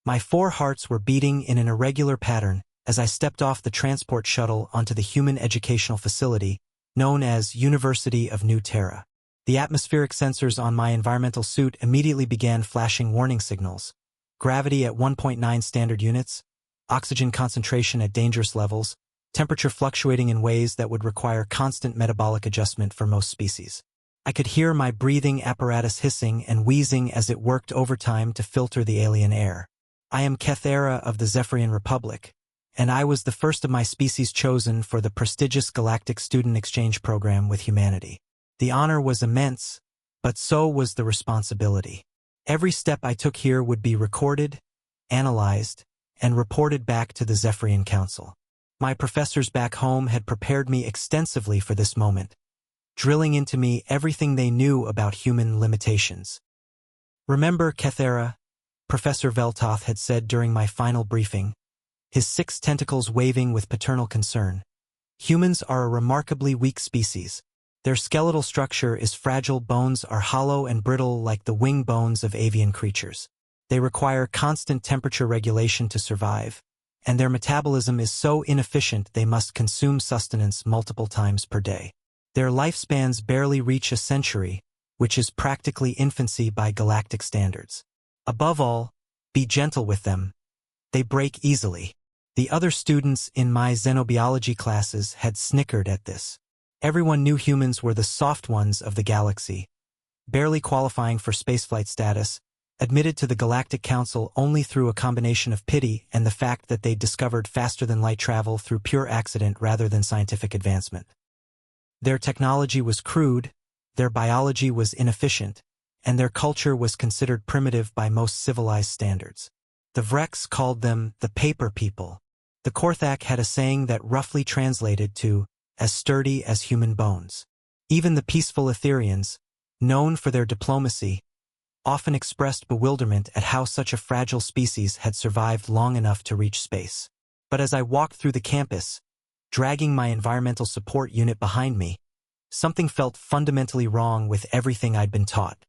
My 4 hearts were beating in an irregular pattern as I stepped off the transport shuttle onto the human educational facility known as University of New Terra. The atmospheric sensors on my environmental suit immediately began flashing warning signals. Gravity at 1.9 standard units, oxygen concentration at dangerous levels, temperature fluctuating in ways that would require constant metabolic adjustment for most species. I could hear my breathing apparatus hissing and wheezing as it worked overtime to filter the alien air. I am Kethera of the Zephyrian Republic, and I was the first of my species chosen for the prestigious Galactic Student Exchange Program with humanity. The honor was immense, but so was the responsibility. Every step I took here would be recorded, analyzed, and reported back to the Zephyrian Council. My professors back home had prepared me extensively for this moment, drilling into me everything they knew about human limitations. "Remember, Kethera," Professor Veltoth had said during my final briefing, his 6 tentacles waving with paternal concern. "Humans are a remarkably weak species. Their skeletal structure is fragile, bones are hollow and brittle like the wing bones of avian creatures. They require constant temperature regulation to survive, and their metabolism is so inefficient they must consume sustenance multiple times per day. Their lifespans barely reach a century, which is practically infancy by galactic standards. Above all, be gentle with them. They break easily." The other students in my xenobiology classes had snickered at this. Everyone knew humans were the soft ones of the galaxy, barely qualifying for spaceflight status, admitted to the Galactic Council only through a combination of pity and the fact that they'd discovered faster-than-light travel through pure accident rather than scientific advancement. Their technology was crude, their biology was inefficient, and their culture was considered primitive by most civilized standards. The Vreks called them the paper people. The Korthak had a saying that roughly translated to, "as sturdy as human bones." Even the peaceful Etherians, known for their diplomacy, often expressed bewilderment at how such a fragile species had survived long enough to reach space. But as I walked through the campus, dragging my environmental support unit behind me, something felt fundamentally wrong with everything I'd been taught.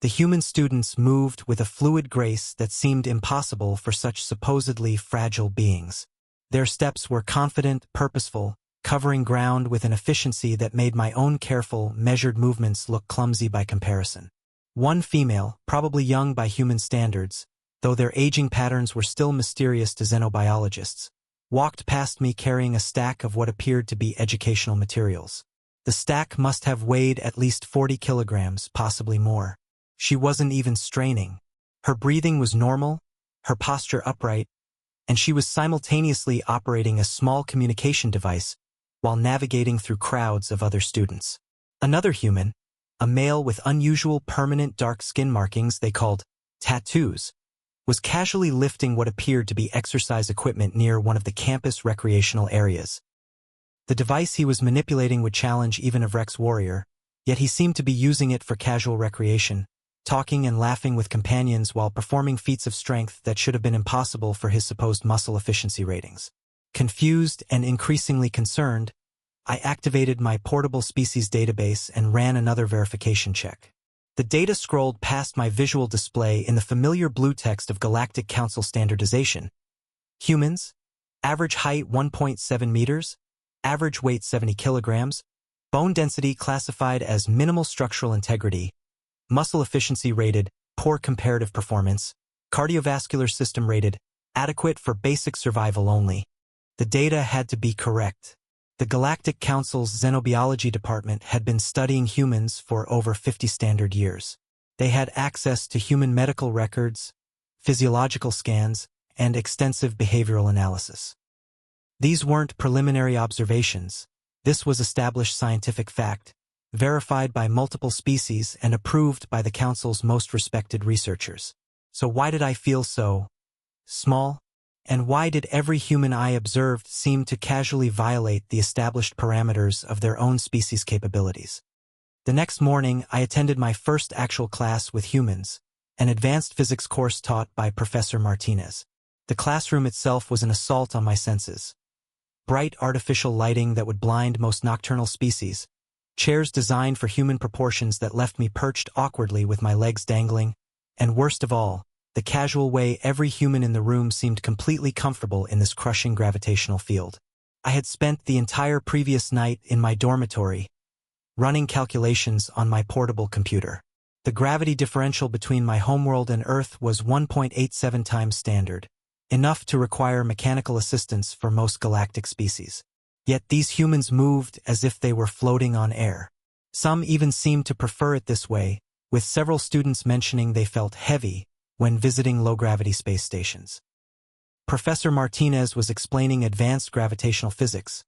The human students moved with a fluid grace that seemed impossible for such supposedly fragile beings. Their steps were confident, purposeful, covering ground with an efficiency that made my own careful, measured movements look clumsy by comparison. One female, probably young by human standards, though their aging patterns were still mysterious to xenobiologists, walked past me carrying a stack of what appeared to be educational materials. The stack must have weighed at least 40 kilograms, possibly more. She wasn't even straining. Her breathing was normal, her posture upright, and she was simultaneously operating a small communication device while navigating through crowds of other students. Another human, a male with unusual permanent dark skin markings they called tattoos, was casually lifting what appeared to be exercise equipment near one of the campus recreational areas. The device he was manipulating would challenge even a Vrex warrior, yet he seemed to be using it for casual recreation, talking and laughing with companions while performing feats of strength that should have been impossible for his supposed muscle efficiency ratings. Confused and increasingly concerned, I activated my portable species database and ran another verification check. The data scrolled past my visual display in the familiar blue text of Galactic Council standardization. Humans, average height 1.7 meters, average weight 70 kilograms, bone density classified as minimal structural integrity, muscle efficiency rated poor comparative performance, cardiovascular system rated adequate for basic survival only. The data had to be correct. The Galactic Council's Xenobiology Department had been studying humans for over 50 standard years. They had access to human medical records, physiological scans, and extensive behavioral analysis. These weren't preliminary observations. This was established scientific fact, verified by multiple species and approved by the Council's most respected researchers. So why did I feel so small? And why did every human I observed seem to casually violate the established parameters of their own species' capabilities? The next morning, I attended my first actual class with humans, an advanced physics course taught by Professor Martinez. The classroom itself was an assault on my senses. Bright artificial lighting that would blind most nocturnal species, chairs designed for human proportions that left me perched awkwardly with my legs dangling, and worst of all, the casual way every human in the room seemed completely comfortable in this crushing gravitational field. I had spent the entire previous night in my dormitory, running calculations on my portable computer. The gravity differential between my homeworld and Earth was 1.87 times standard, enough to require mechanical assistance for most galactic species. Yet these humans moved as if they were floating on air. Some even seemed to prefer it this way, with several students mentioning they felt heavy when visiting low-gravity space stations. Professor Martinez was explaining advanced gravitational physics,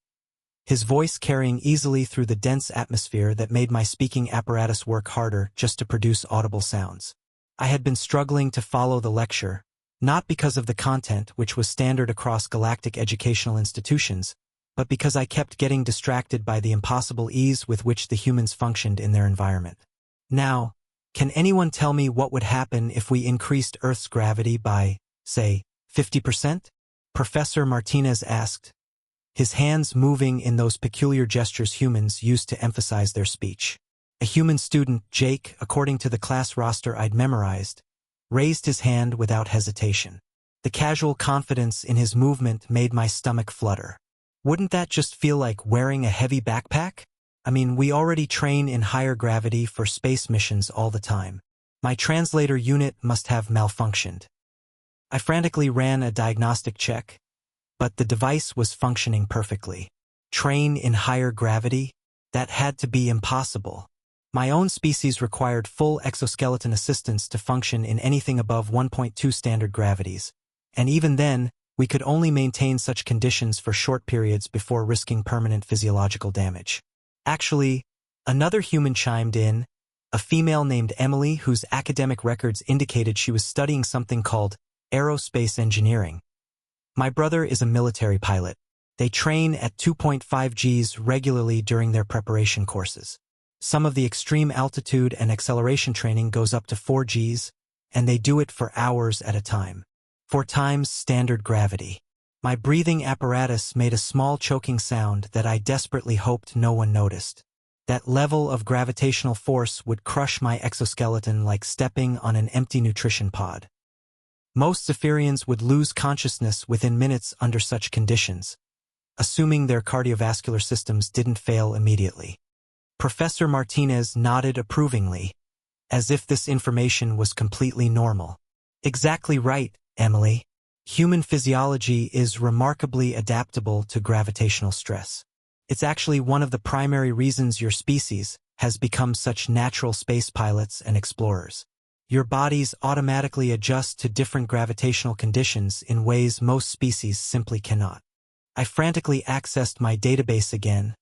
his voice carrying easily through the dense atmosphere that made my speaking apparatus work harder just to produce audible sounds. I had been struggling to follow the lecture, not because of the content, which was standard across galactic educational institutions, but because I kept getting distracted by the impossible ease with which the humans functioned in their environment. Now, can anyone tell me what would happen if we increased Earth's gravity by, say, 50%? Professor Martinez asked, his hands moving in those peculiar gestures humans used to emphasize their speech. A human student, Jake, according to the class roster I'd memorized, raised his hand without hesitation. The casual confidence in his movement made my stomach flutter. Wouldn't that just feel like wearing a heavy backpack? I mean, we already train in higher gravity for space missions all the time. My translator unit must have malfunctioned. I frantically ran a diagnostic check, but the device was functioning perfectly. Train in higher gravity? That had to be impossible. My own species required full exoskeleton assistance to function in anything above 1.2 standard gravities, and even then, we could only maintain such conditions for short periods before risking permanent physiological damage. Actually, another human chimed in, a female named Emily whose academic records indicated she was studying something called aerospace engineering. My brother is a military pilot. They train at 2.5 Gs regularly during their preparation courses. Some of the extreme altitude and acceleration training goes up to 4 Gs, and they do it for hours at a time. 4 times standard gravity. My breathing apparatus made a small choking sound that I desperately hoped no one noticed. That level of gravitational force would crush my exoskeleton like stepping on an empty nutrition pod. Most Zephyrians would lose consciousness within minutes under such conditions, assuming their cardiovascular systems didn't fail immediately. Professor Martinez nodded approvingly, as if this information was completely normal. Exactly right, Emily. Human physiology is remarkably adaptable to gravitational stress. It's actually one of the primary reasons your species has become such natural space pilots and explorers. Your bodies automatically adjust to different gravitational conditions in ways most species simply cannot. I frantically accessed my database again,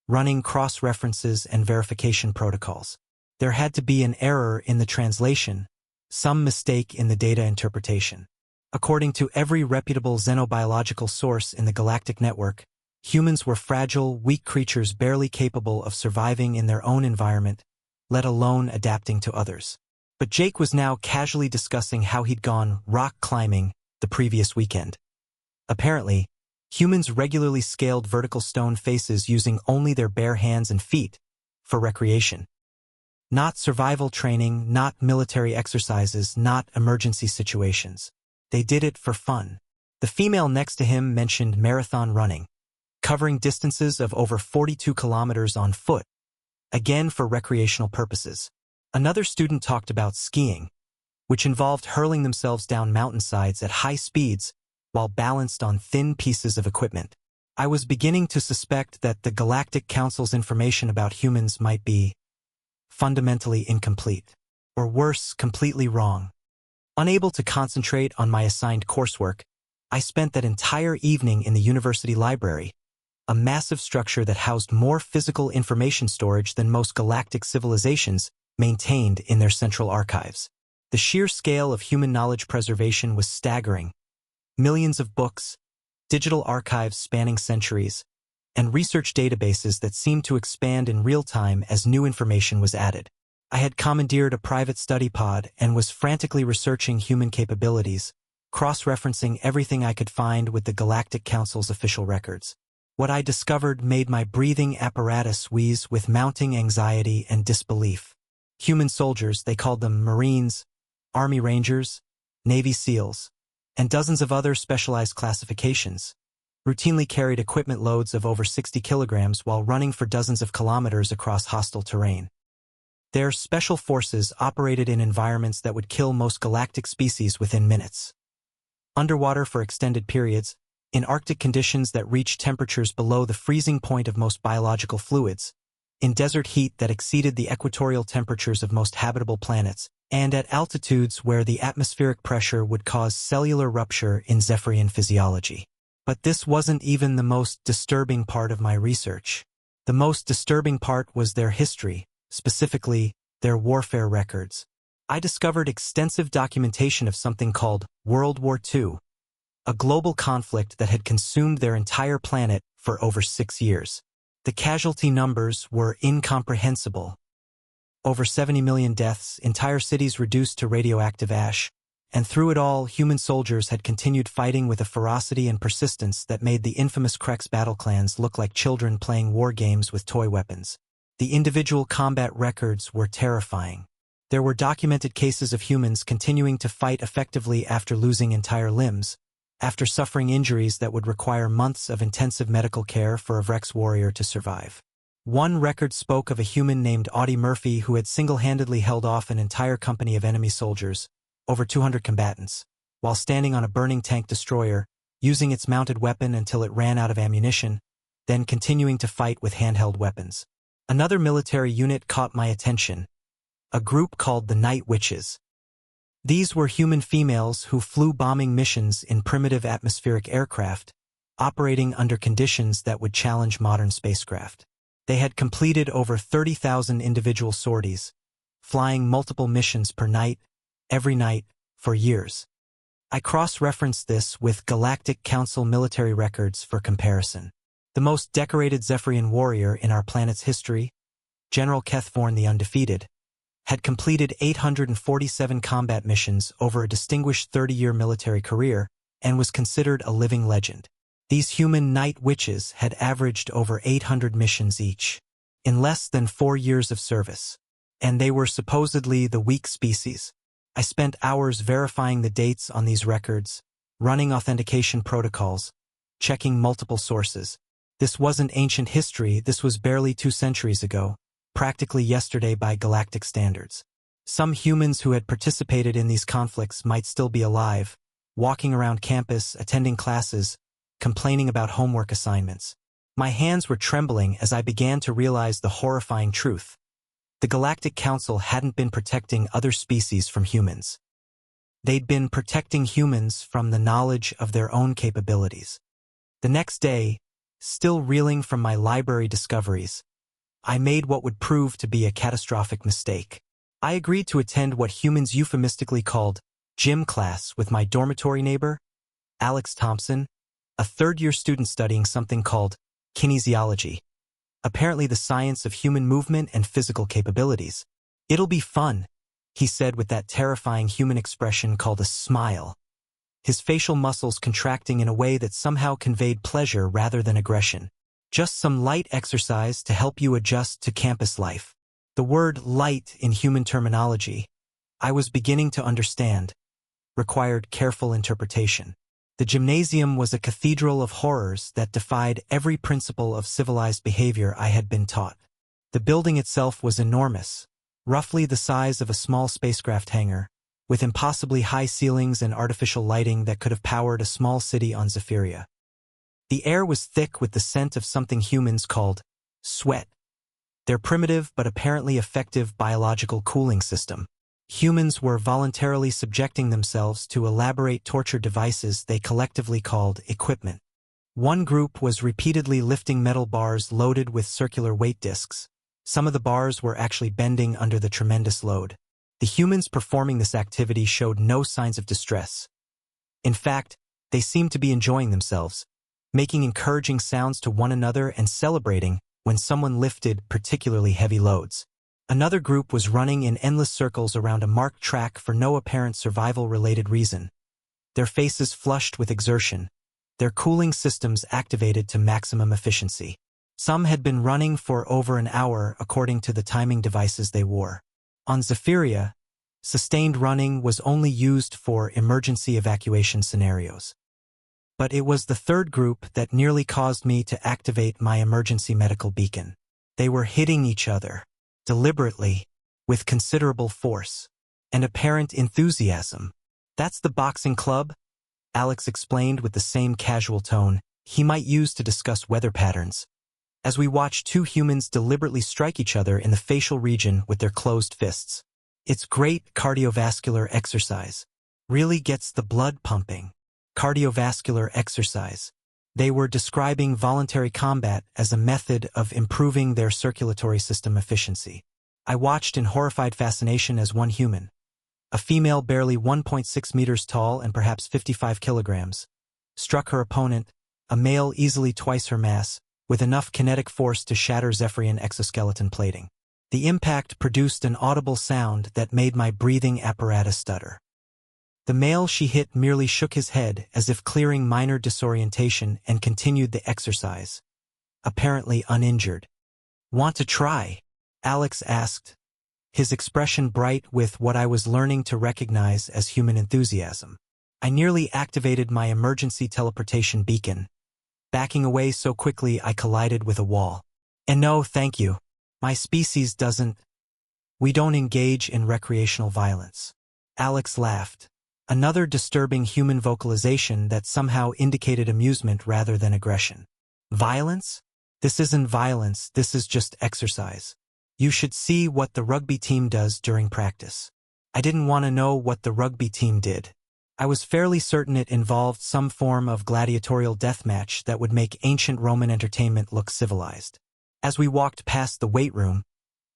running cross-references and verification protocols. There had to be an error in the translation, some mistake in the data interpretation. According to every reputable xenobiological source in the galactic network, humans were fragile, weak creatures barely capable of surviving in their own environment, let alone adapting to others. But Jake was now casually discussing how he'd gone rock climbing the previous weekend. Apparently, humans regularly scaled vertical stone faces using only their bare hands and feet for recreation. Not survival training, not military exercises, not emergency situations. They did it for fun. The female next to him mentioned marathon running, covering distances of over 42 kilometers on foot, again for recreational purposes. Another student talked about skiing, which involved hurling themselves down mountainsides at high speeds while balanced on thin pieces of equipment. I was beginning to suspect that the Galactic Council's information about humans might be fundamentally incomplete, or worse, completely wrong. Unable to concentrate on my assigned coursework, I spent that entire evening in the university library, a massive structure that housed more physical information storage than most galactic civilizations maintained in their central archives. The sheer scale of human knowledge preservation was staggering. Millions of books, digital archives spanning centuries, and research databases that seemed to expand in real time as new information was added. I had commandeered a private study pod and was frantically researching human capabilities, cross-referencing everything I could find with the Galactic Council's official records. What I discovered made my breathing apparatus wheeze with mounting anxiety and disbelief. Human soldiers, they called them Marines, Army Rangers, Navy SEALs, and dozens of other specialized classifications, routinely carried equipment loads of over 60 kilograms while running for dozens of kilometers across hostile terrain. Their special forces operated in environments that would kill most galactic species within minutes. Underwater for extended periods, in Arctic conditions that reach temperatures below the freezing point of most biological fluids, in desert heat that exceeded the equatorial temperatures of most habitable planets, and at altitudes where the atmospheric pressure would cause cellular rupture in Zephyrian physiology. But this wasn't even the most disturbing part of my research. The most disturbing part was their history, specifically, their warfare records. I discovered extensive documentation of something called World War II, a global conflict that had consumed their entire planet for over 6 years. The casualty numbers were incomprehensible. Over 70 million deaths, entire cities reduced to radioactive ash, and through it all, human soldiers had continued fighting with a ferocity and persistence that made the infamous Krex battle clans look like children playing war games with toy weapons. The individual combat records were terrifying. There were documented cases of humans continuing to fight effectively after losing entire limbs, after suffering injuries that would require months of intensive medical care for a Vrex warrior to survive. One record spoke of a human named Audie Murphy who had single-handedly held off an entire company of enemy soldiers, over 200 combatants, while standing on a burning tank destroyer, using its mounted weapon until it ran out of ammunition, then continuing to fight with handheld weapons. Another military unit caught my attention, a group called the Night Witches. These were human females who flew bombing missions in primitive atmospheric aircraft, operating under conditions that would challenge modern spacecraft. They had completed over 30,000 individual sorties, flying multiple missions per night, every night, for years. I cross-referenced this with Galactic Council military records for comparison. The most decorated Zephyrian warrior in our planet's history, General Kethvorn the Undefeated, had completed 847 combat missions over a distinguished 30-year military career and was considered a living legend. These human night witches had averaged over 800 missions each, in less than 4 years of service. And they were supposedly the weak species. I spent hours verifying the dates on these records, running authentication protocols, checking multiple sources. This wasn't ancient history, this was barely 2 centuries ago, practically yesterday by galactic standards. Some humans who had participated in these conflicts might still be alive, walking around campus, attending classes, complaining about homework assignments. My hands were trembling as I began to realize the horrifying truth. The Galactic Council hadn't been protecting other species from humans. They'd been protecting humans from the knowledge of their own capabilities. The next day, still reeling from my library discoveries, I made what would prove to be a catastrophic mistake. I agreed to attend what humans euphemistically called gym class with my dormitory neighbor, Alex Thompson, a third-year student studying something called kinesiology, apparently the science of human movement and physical capabilities. "It'll be fun," he said with that terrifying human expression called a smile, his facial muscles contracting in a way that somehow conveyed pleasure rather than aggression. "Just some light exercise to help you adjust to campus life." The word light in human terminology, I was beginning to understand, required careful interpretation. The gymnasium was a cathedral of horrors that defied every principle of civilized behavior I had been taught. The building itself was enormous, roughly the size of a small spacecraft hangar, with impossibly high ceilings and artificial lighting that could have powered a small city on Zephyria. The air was thick with the scent of something humans called sweat, their primitive but apparently effective biological cooling system. Humans were voluntarily subjecting themselves to elaborate torture devices they collectively called equipment. One group was repeatedly lifting metal bars loaded with circular weight discs. Some of the bars were actually bending under the tremendous load. The humans performing this activity showed no signs of distress. In fact, they seemed to be enjoying themselves, making encouraging sounds to one another and celebrating when someone lifted particularly heavy loads. Another group was running in endless circles around a marked track for no apparent survival-related reason. Their faces flushed with exertion, their cooling systems activated to maximum efficiency. Some had been running for over an hour according to the timing devices they wore. On Zephyria, Sustained running was only used for emergency evacuation scenarios. But it was the third group that nearly caused me to activate my emergency medical beacon. They were hitting each other, deliberately, with considerable force and apparent enthusiasm. "That's the boxing club," Alex explained with the same casual tone he might use to discuss weather patterns, as we watched two humans deliberately strike each other in the facial region with their closed fists. "It's great cardiovascular exercise. Really gets the blood pumping." Cardiovascular exercise. They were describing voluntary combat as a method of improving their circulatory system efficiency. I watched in horrified fascination as one human, a female barely 1.6 meters tall and perhaps 55 kilograms, struck her opponent, a male easily twice her mass, with enough kinetic force to shatter Zephyrian exoskeleton plating. The impact produced an audible sound that made my breathing apparatus stutter. The male she hit merely shook his head as if clearing minor disorientation and continued the exercise, apparently uninjured. "Want to try?" Alex asked, his expression bright with what I was learning to recognize as human enthusiasm. I nearly activated my emergency teleportation beacon, backing away so quickly I collided with a wall. "And no, thank you. My species doesn't. We don't engage in recreational violence." Alex laughed. Another disturbing human vocalization that somehow indicated amusement rather than aggression. "Violence? This isn't violence, this is just exercise. You should see what the rugby team does during practice." I didn't want to know what the rugby team did. I was fairly certain it involved some form of gladiatorial deathmatch that would make ancient Roman entertainment look civilized. As we walked past the weight room,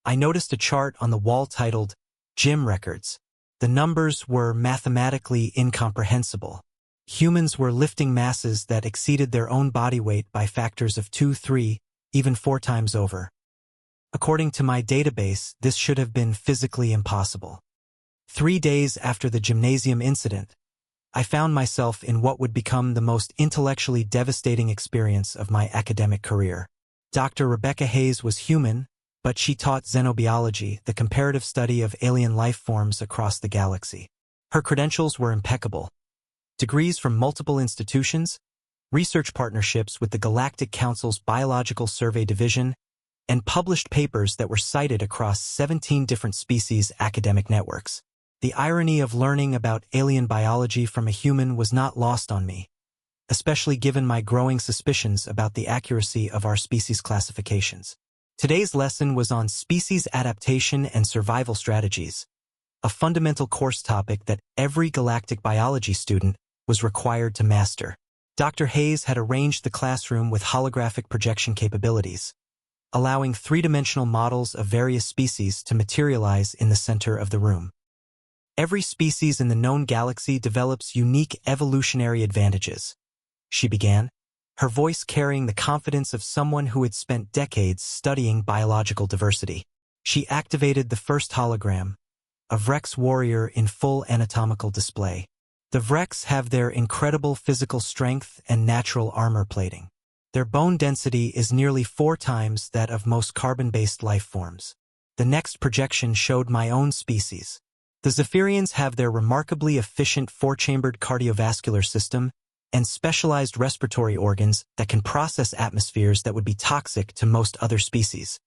I noticed a chart on the wall titled "Gym Records." The numbers were mathematically incomprehensible. Humans were lifting masses that exceeded their own body weight by factors of 2, 3, even 4 times over. According to my database, this should have been physically impossible. 3 days after the gymnasium incident, I found myself in what would become the most intellectually devastating experience of my academic career. Dr. Rebecca Hayes was human, but she taught xenobiology, the comparative study of alien life forms across the galaxy. Her credentials were impeccable. Degrees from multiple institutions, research partnerships with the Galactic Council's Biological Survey Division, and published papers that were cited across 17 different species academic networks. The irony of learning about alien biology from a human was not lost on me, especially given my growing suspicions about the accuracy of our species classifications. Today's lesson was on species adaptation and survival strategies, a fundamental course topic that every galactic biology student was required to master. Dr. Hayes had arranged the classroom with holographic projection capabilities, allowing three-dimensional models of various species to materialize in the center of the room. "Every species in the known galaxy develops unique evolutionary advantages," she began, her voice carrying the confidence of someone who had spent decades studying biological diversity. She activated the first hologram, a Vrex warrior in full anatomical display. The Vrex have their incredible physical strength and natural armor plating. Their bone density is nearly 4 times that of most carbon-based life forms. The next projection showed my own species. The Zephyrians have their remarkably efficient 4-chambered cardiovascular system and specialized respiratory organs that can process atmospheres that would be toxic to most other species.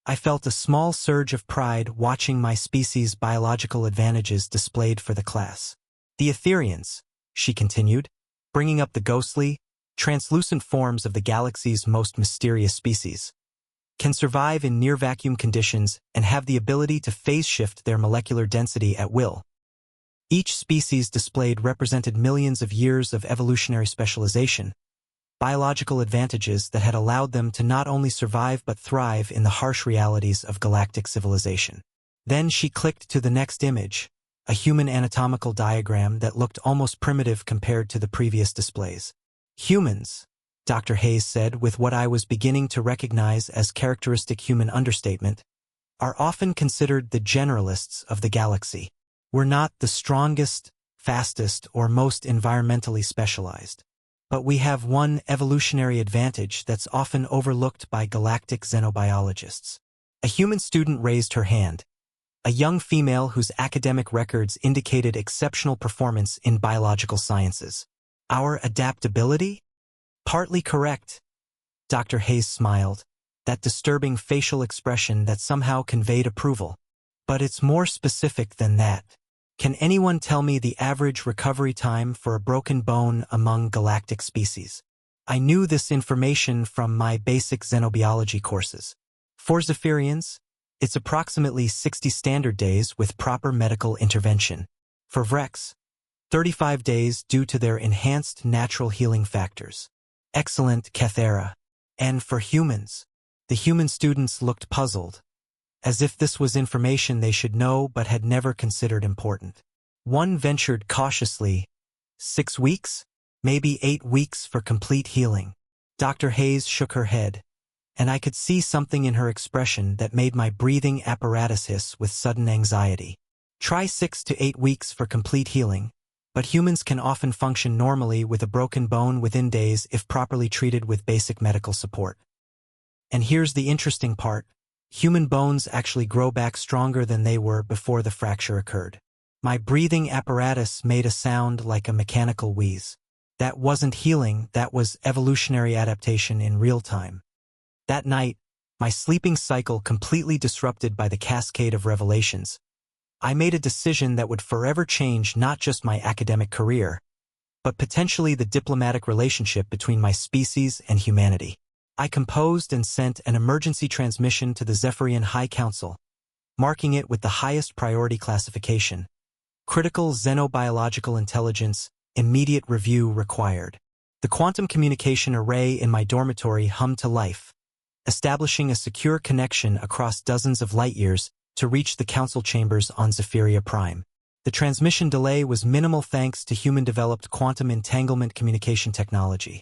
I felt a small surge of pride watching my species' biological advantages displayed for the class. "The Etherians," she continued, bringing up the ghostly, translucent forms of the galaxy's most mysterious species, can survive in near-vacuum conditions and have the ability to phase-shift their molecular density at will. Each species displayed represented millions of years of evolutionary specialization, biological advantages that had allowed them to not only survive but thrive in the harsh realities of galactic civilization. Then she clicked to the next image, a human anatomical diagram that looked almost primitive compared to the previous displays. "Humans," Dr. Hayes said with what I was beginning to recognize as characteristic human understatement, "are often considered the generalists of the galaxy. We're not the strongest, fastest, or most environmentally specialized. But we have one evolutionary advantage that's often overlooked by galactic xenobiologists." A human student raised her hand, a young female whose academic records indicated exceptional performance in biological sciences. Our adaptability? Partly correct. Dr. Hayes smiled, that disturbing facial expression that somehow conveyed approval. But it's more specific than that. Can anyone tell me the average recovery time for a broken bone among galactic species? I knew this information from my basic xenobiology courses. For Zephyrians, it's approximately 60 standard days with proper medical intervention. For Vrex, 35 days due to their enhanced natural healing factors. Excellent, Kethera. And for humans, the human students looked puzzled, as if this was information they should know but had never considered important. One ventured cautiously, 6 weeks? Maybe 8 weeks for complete healing. Dr. Hayes shook her head, and I could see something in her expression that made my breathing apparatus hiss with sudden anxiety. Try 6 to 8 weeks for complete healing, but humans can often function normally with a broken bone within days if properly treated with basic medical support. And here's the interesting part. Human bones actually grow back stronger than they were before the fracture occurred. My breathing apparatus made a sound like a mechanical wheeze. That wasn't healing, that was evolutionary adaptation in real time. That night, my sleeping cycle completely disrupted by the cascade of revelations, I made a decision that would forever change not just my academic career, but potentially the diplomatic relationship between my species and humanity. I composed and sent an emergency transmission to the Zephyrian High Council, marking it with the highest priority classification. Critical xenobiological intelligence, immediate review required. The quantum communication array in my dormitory hummed to life, establishing a secure connection across dozens of light-years to reach the council chambers on Zephyria Prime. The transmission delay was minimal thanks to human-developed quantum entanglement communication technology,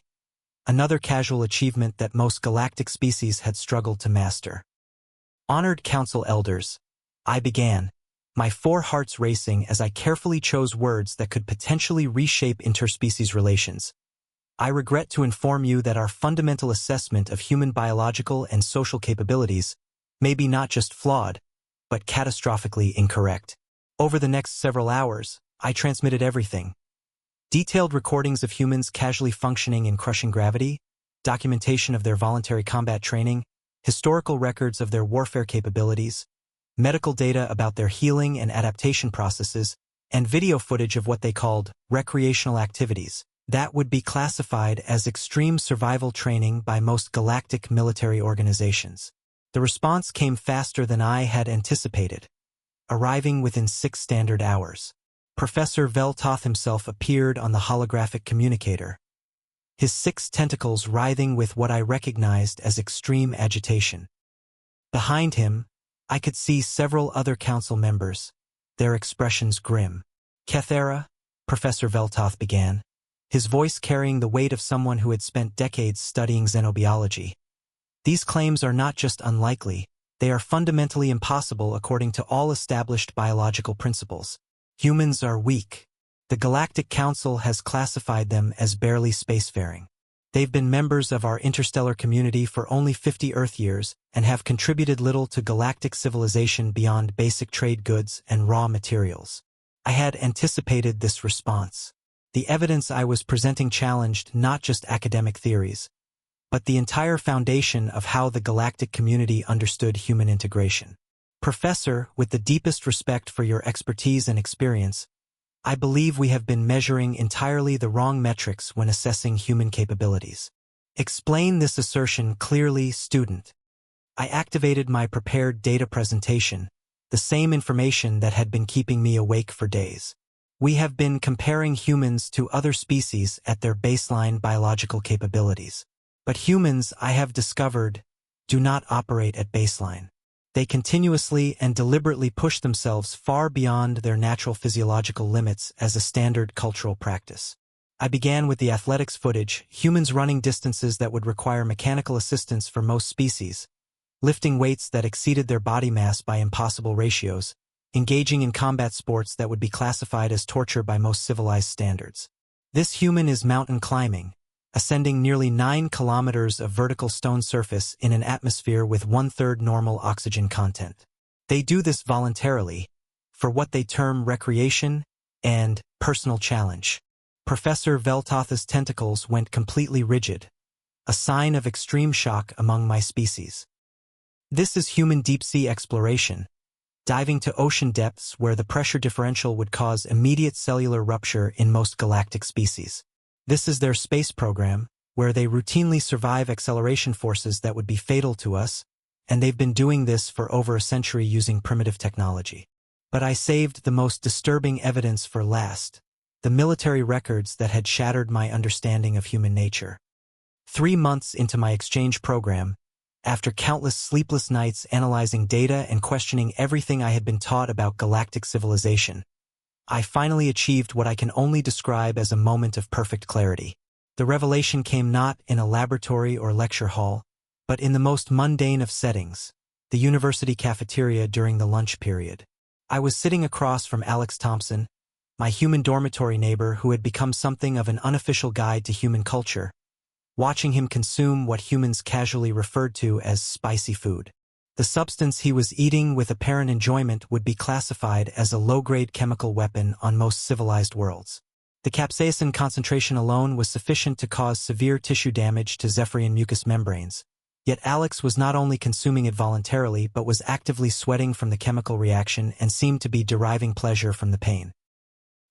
another casual achievement that most galactic species had struggled to master. Honored council elders, I began, my 4 hearts racing as I carefully chose words that could potentially reshape interspecies relations. I regret to inform you that our fundamental assessment of human biological and social capabilities may be not just flawed, but catastrophically incorrect. Over the next several hours, I transmitted everything. Detailed recordings of humans casually functioning in crushing gravity, documentation of their voluntary combat training, historical records of their warfare capabilities, medical data about their healing and adaptation processes, and video footage of what they called recreational activities that would be classified as extreme survival training by most galactic military organizations. The response came faster than I had anticipated, arriving within 6 standard hours. Professor Veltoth himself appeared on the holographic communicator, his 6 tentacles writhing with what I recognized as extreme agitation. Behind him, I could see several other council members, their expressions grim. Kethera, Professor Veltoth began, his voice carrying the weight of someone who had spent decades studying xenobiology. These claims are not just unlikely, they are fundamentally impossible according to all established biological principles. Humans are weak. The Galactic Council has classified them as barely spacefaring. They've been members of our interstellar community for only 50 Earth years and have contributed little to galactic civilization beyond basic trade goods and raw materials. I had anticipated this response. The evidence I was presenting challenged not just academic theories, but the entire foundation of how the galactic community understood human integration. Professor, with the deepest respect for your expertise and experience, I believe we have been measuring entirely the wrong metrics when assessing human capabilities. Explain this assertion clearly, student. I activated my prepared data presentation, the same information that had been keeping me awake for days. We have been comparing humans to other species at their baseline biological capabilities. But humans, I have discovered, do not operate at baseline. They continuously and deliberately push themselves far beyond their natural physiological limits as a standard cultural practice. I began with the athletics footage, humans running distances that would require mechanical assistance for most species, lifting weights that exceeded their body mass by impossible ratios, engaging in combat sports that would be classified as torture by most civilized standards. This human is mountain climbing, ascending nearly 9 kilometers of vertical stone surface in an atmosphere with 1/3 normal oxygen content. They do this voluntarily, for what they term recreation and personal challenge. Professor Veltotha's tentacles went completely rigid, a sign of extreme shock among my species. This is human deep-sea exploration, diving to ocean depths where the pressure differential would cause immediate cellular rupture in most galactic species. This is their space program, where they routinely survive acceleration forces that would be fatal to us, and they've been doing this for over a century using primitive technology. But I saved the most disturbing evidence for last, the military records that had shattered my understanding of human nature. 3 months into my exchange program, after countless sleepless nights analyzing data and questioning everything I had been taught about galactic civilization, I finally achieved what I can only describe as a moment of perfect clarity. The revelation came not in a laboratory or lecture hall, but in the most mundane of settings, the university cafeteria during the lunch period. I was sitting across from Alex Thompson, my human dormitory neighbor who had become something of an unofficial guide to human culture, watching him consume what humans casually referred to as spicy food. The substance he was eating with apparent enjoyment would be classified as a low-grade chemical weapon on most civilized worlds. The capsaicin concentration alone was sufficient to cause severe tissue damage to Zephyrian mucous membranes. Yet Alex was not only consuming it voluntarily but was actively sweating from the chemical reaction and seemed to be deriving pleasure from the pain.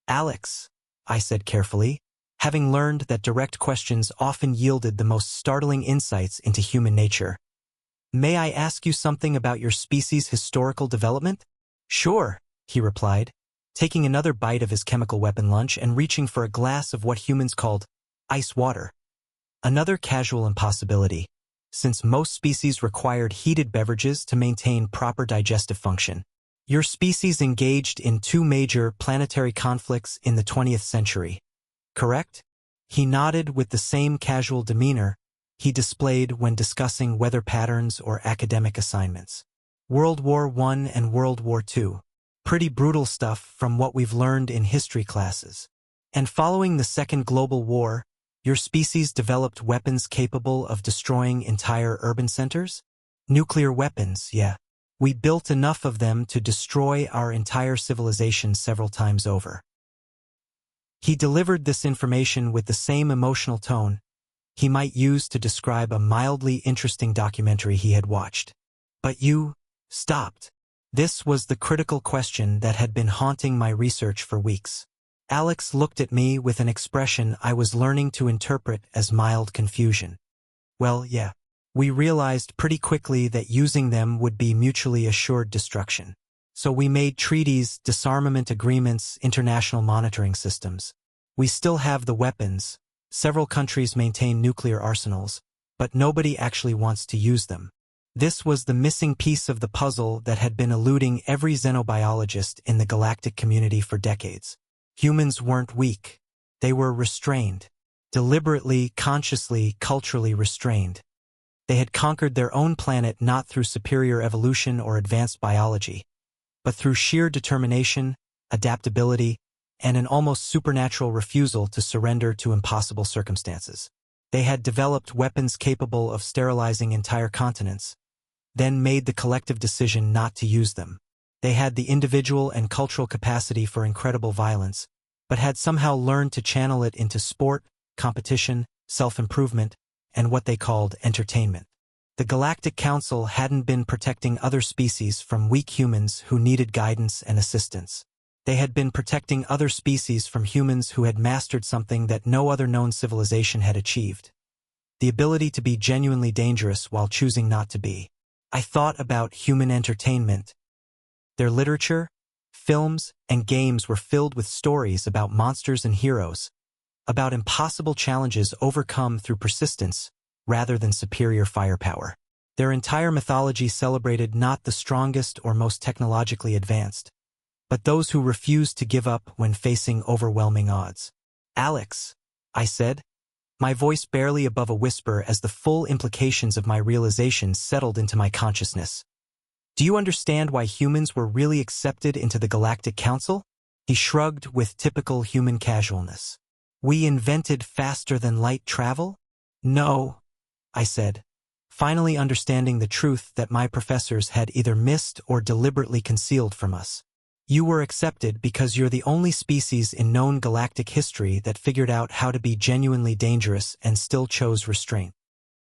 "Alex," I said carefully, having learned that direct questions often yielded the most startling insights into human nature. "May I ask you something about your species' historical development?" "Sure," he replied, taking another bite of his chemical weapon lunch and reaching for a glass of what humans called ice water. Another casual impossibility, since most species required heated beverages to maintain proper digestive function. "Your species engaged in 2 major planetary conflicts in the 20th century. Correct?" He nodded with the same casual demeanor he displayed when discussing weather patterns or academic assignments. "World War I and World War II. Pretty brutal stuff from what we've learned in history classes. And following the Second Global War, your species developed weapons capable of destroying entire urban centers? Nuclear weapons, yeah. We built enough of them to destroy our entire civilization several times over." He delivered this information with the same emotional tone he might use to describe a mildly interesting documentary he had watched. "But you stopped." This was the critical question that had been haunting my research for weeks. Alex looked at me with an expression I was learning to interpret as mild confusion. "Well, yeah. We realized pretty quickly that using them would be mutually assured destruction. So we made treaties, disarmament agreements, international monitoring systems. We still have the weapons. Several countries maintain nuclear arsenals, but nobody actually wants to use them. This was the missing piece of the puzzle that had been eluding every xenobiologist in the galactic community for decades. Humans weren't weak. They were restrained. Deliberately, consciously, culturally restrained. They had conquered their own planet not through superior evolution or advanced biology, but through sheer determination, adaptability, and an almost supernatural refusal to surrender to impossible circumstances. They had developed weapons capable of sterilizing entire continents, then made the collective decision not to use them. They had the individual and cultural capacity for incredible violence, but had somehow learned to channel it into sport, competition, self-improvement, and what they called entertainment. The Galactic Council hadn't been protecting other species from weak humans who needed guidance and assistance. They had been protecting other species from humans who had mastered something that no other known civilization had achieved: the ability to be genuinely dangerous while choosing not to be. I thought about human entertainment. Their literature, films, and games were filled with stories about monsters and heroes, about impossible challenges overcome through persistence rather than superior firepower. Their entire mythology celebrated not the strongest or most technologically advanced, but those who refused to give up when facing overwhelming odds. "Alex," I said, my voice barely above a whisper as the full implications of my realizations settled into my consciousness. "Do you understand why humans were really accepted into the Galactic Council?" He shrugged with typical human casualness. "We invented faster-than-light travel?" "No," I said, finally understanding the truth that my professors had either missed or deliberately concealed from us. You were accepted because you're the only species in known galactic history that figured out how to be genuinely dangerous and still chose restraint.